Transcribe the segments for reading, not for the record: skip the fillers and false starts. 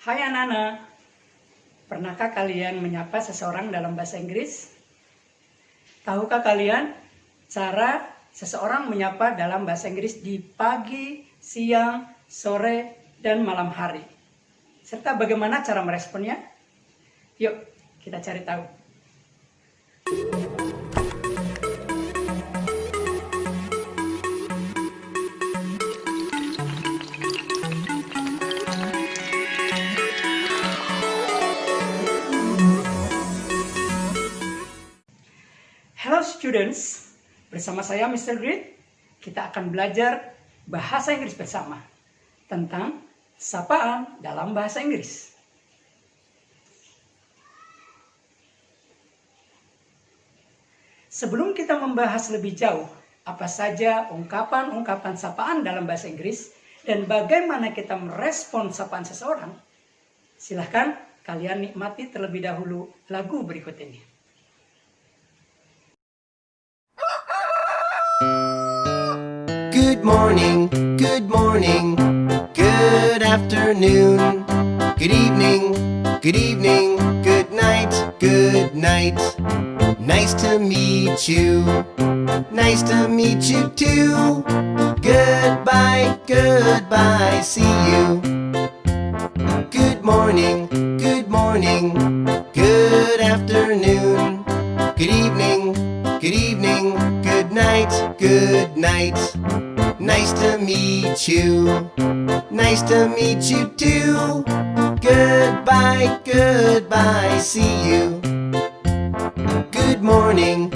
Hai anak-anak, pernahkah kalian menyapa seseorang dalam bahasa Inggris? Tahukah kalian cara seseorang menyapa dalam bahasa Inggris di pagi, siang, sore, dan malam hari? Serta bagaimana cara meresponnya? Yuk, kita cari tahu. Hello students, bersama saya Mr. Grid, kita akan belajar bahasa Inggris bersama tentang sapaan dalam bahasa Inggris. Sebelum kita membahas lebih jauh apa saja ungkapan-ungkapan sapaan dalam bahasa Inggris dan bagaimana kita merespon sapaan seseorang, silahkan kalian nikmati terlebih dahulu lagu berikut ini. Good morning, good morning, good afternoon, good evening, good night, good night. Nice to meet you, nice to meet you too. Goodbye, goodbye, see you. Good morning, good afternoon, good evening, good night, good night. Nice to meet you, nice to meet you too. Goodbye, goodbye, see you. Good morning,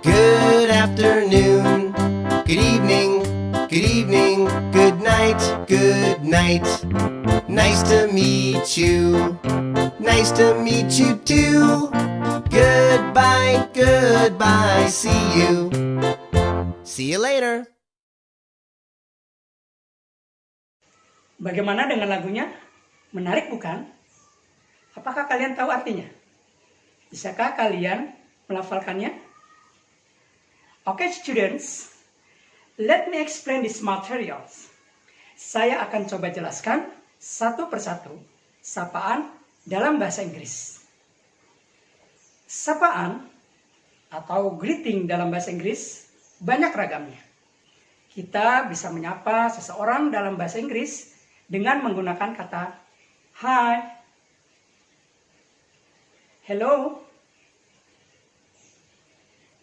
good afternoon, good evening, good night, good night. Nice to meet you, nice to meet you too. Goodbye, goodbye, see you. See you later. Bagaimana dengan lagunya? Menarik bukan? Apakah kalian tahu artinya? Bisakah kalian melafalkannya? Oke students, let me explain these materials. Saya akan coba jelaskan satu persatu sapaan dalam bahasa Inggris. Sapaan atau greeting dalam bahasa Inggris banyak ragamnya. Kita bisa menyapa seseorang dalam bahasa Inggris dengan menggunakan kata hi, hello,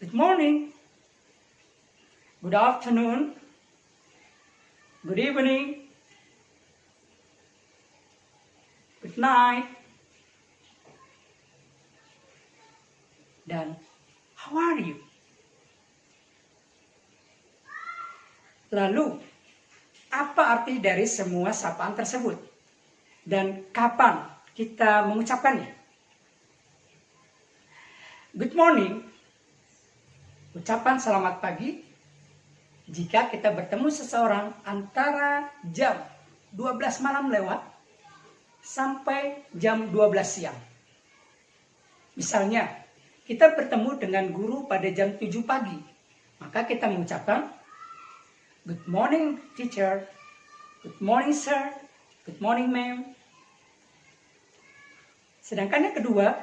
good morning, good afternoon, good evening, good night, dan how are you? Lalu, apa arti dari semua sapaan tersebut? Dan kapan kita mengucapkannya? Good morning, ucapan selamat pagi jika kita bertemu seseorang antara jam 12 malam lewat sampai jam 12 siang. Misalnya, kita bertemu dengan guru pada jam 7 pagi, maka kita mengucapkan good morning teacher, good morning sir, good morning ma'am. Sedangkan yang kedua,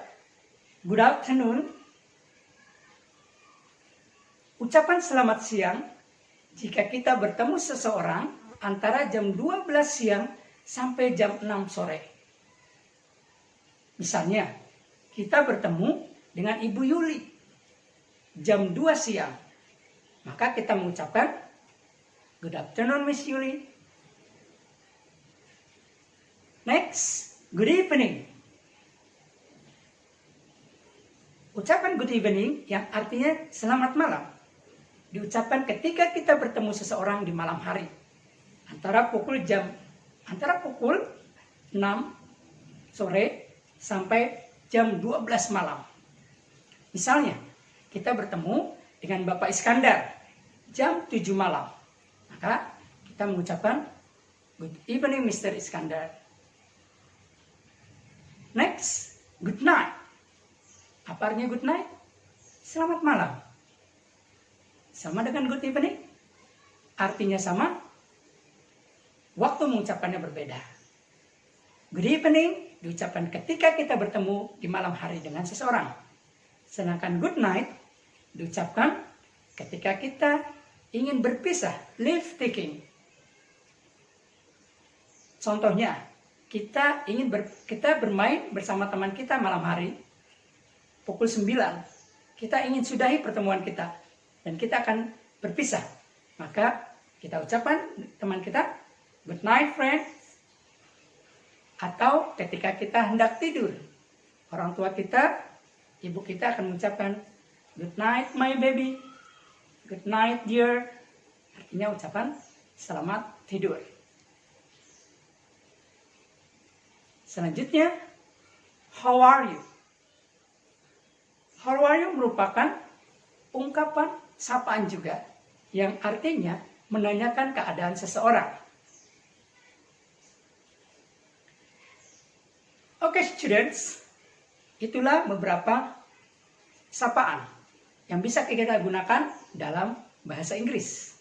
good afternoon, ucapan selamat siang jika kita bertemu seseorang antara jam 12 siang sampai jam 6 sore. Misalnya, kita bertemu dengan Ibu Yuli jam 2 siang, maka kita mengucapkan good afternoon, Miss Yuli. Next, good evening. Ucapan good evening yang artinya selamat malam diucapkan ketika kita bertemu seseorang di malam hari antara pukul 6 sore sampai jam 12 malam. Misalnya, kita bertemu dengan Bapak Iskandar jam 7 malam. Maka kita mengucapkan good evening Mr. Iskandar. Next, good night. Apa artinya good night? Selamat malam. Sama dengan good evening? Artinya sama, waktu mengucapkannya berbeda. Good evening diucapkan ketika kita bertemu di malam hari dengan seseorang. Sedangkan good night diucapkan ketika kita ingin berpisah, leave taking. Contohnya, kita bermain bersama teman kita malam hari, pukul 9. Kita ingin sudahi pertemuan kita, dan kita akan berpisah. Maka kita ucapkan teman kita, good night friend. Atau ketika kita hendak tidur, orang tua kita, ibu kita akan mengucapkan, good night my baby, good night dear. Artinya ucapan selamat tidur. Selanjutnya, how are you? How are you merupakan ungkapan sapaan juga yang artinya menanyakan keadaan seseorang. Oke, students, itulah beberapa sapaan yang bisa kita gunakan dalam bahasa Inggris.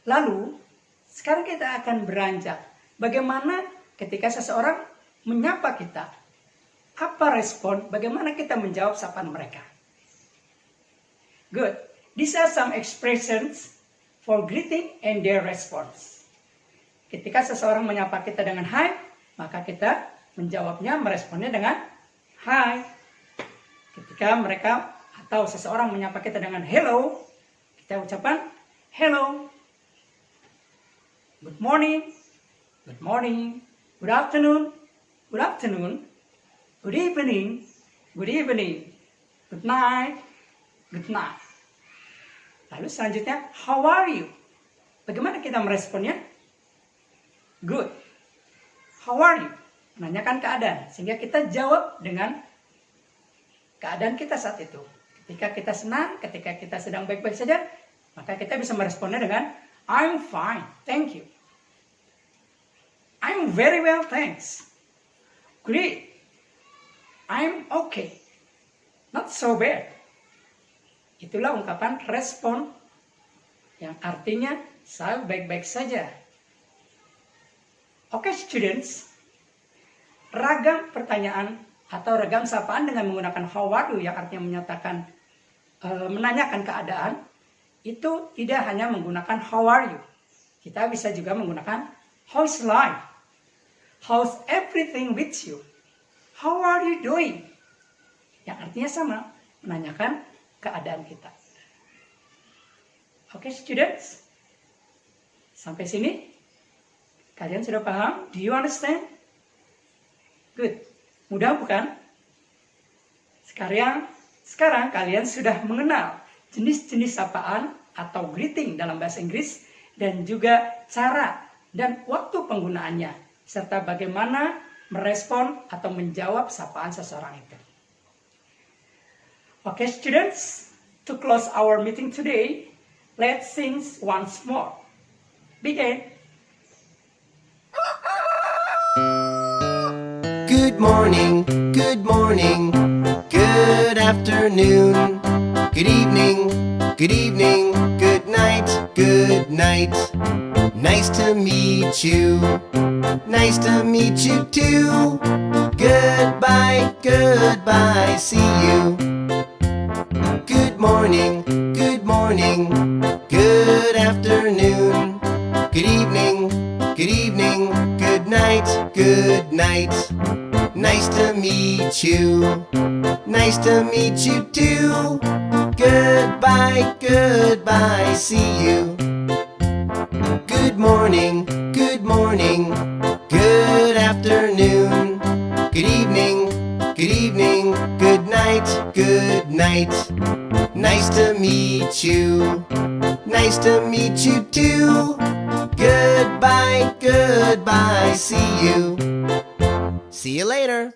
Lalu, sekarang kita akan beranjak bagaimana ketika seseorang menyapa kita. Apa respon, bagaimana kita menjawab sapaan mereka. Good. These are some expressions for greeting and their response. Ketika seseorang menyapa kita dengan hi, maka kita menjawabnya, meresponnya dengan hi. Ketika mereka atau seseorang menyapa kita dengan hello, kita ucapkan hello. Good morning, good morning. Good afternoon, good afternoon. Good evening, good evening. Good night, good night. Lalu selanjutnya, how are you? Bagaimana kita meresponnya? Good. How are you? Menanyakan keadaan. Sehingga kita jawab dengan keadaan kita saat itu. Ketika kita senang, ketika kita sedang baik-baik saja, maka kita bisa meresponnya dengan I'm fine, thank you. I'm very well, thanks. Great. I'm okay. Not so bad. Itulah ungkapan respon yang artinya saya baik-baik saja. Oke, students, ragam pertanyaan atau ragam sapaan dengan menggunakan how are you yang artinya menyatakan menanyakan keadaan, itu tidak hanya menggunakan how are you. Kita bisa juga menggunakan how's life, how's everything with you, how are you doing, yang artinya sama, menanyakan keadaan kita. Oke, students, sampai sini kalian sudah paham? Do you understand? Good. Mudah bukan? Sekarang kalian sudah mengenal jenis-jenis sapaan atau greeting dalam bahasa Inggris dan juga cara dan waktu penggunaannya serta bagaimana merespon atau menjawab sapaan seseorang itu. Okay, students, to close our meeting today, let's sing once more. Begin. Good morning, good morning, good afternoon, good evening, good evening, good night, good night. Nice to meet you, nice to meet you too. Goodbye, goodbye, see you. Good morning, good morning, good afternoon, good evening, good night, good night. Nice to meet you, nice to meet you too. Goodbye, goodbye, see you. Good morning, good afternoon, good evening, good night, good night. Nice to meet you, nice to meet you too. Goodbye, goodbye, see you. See you later.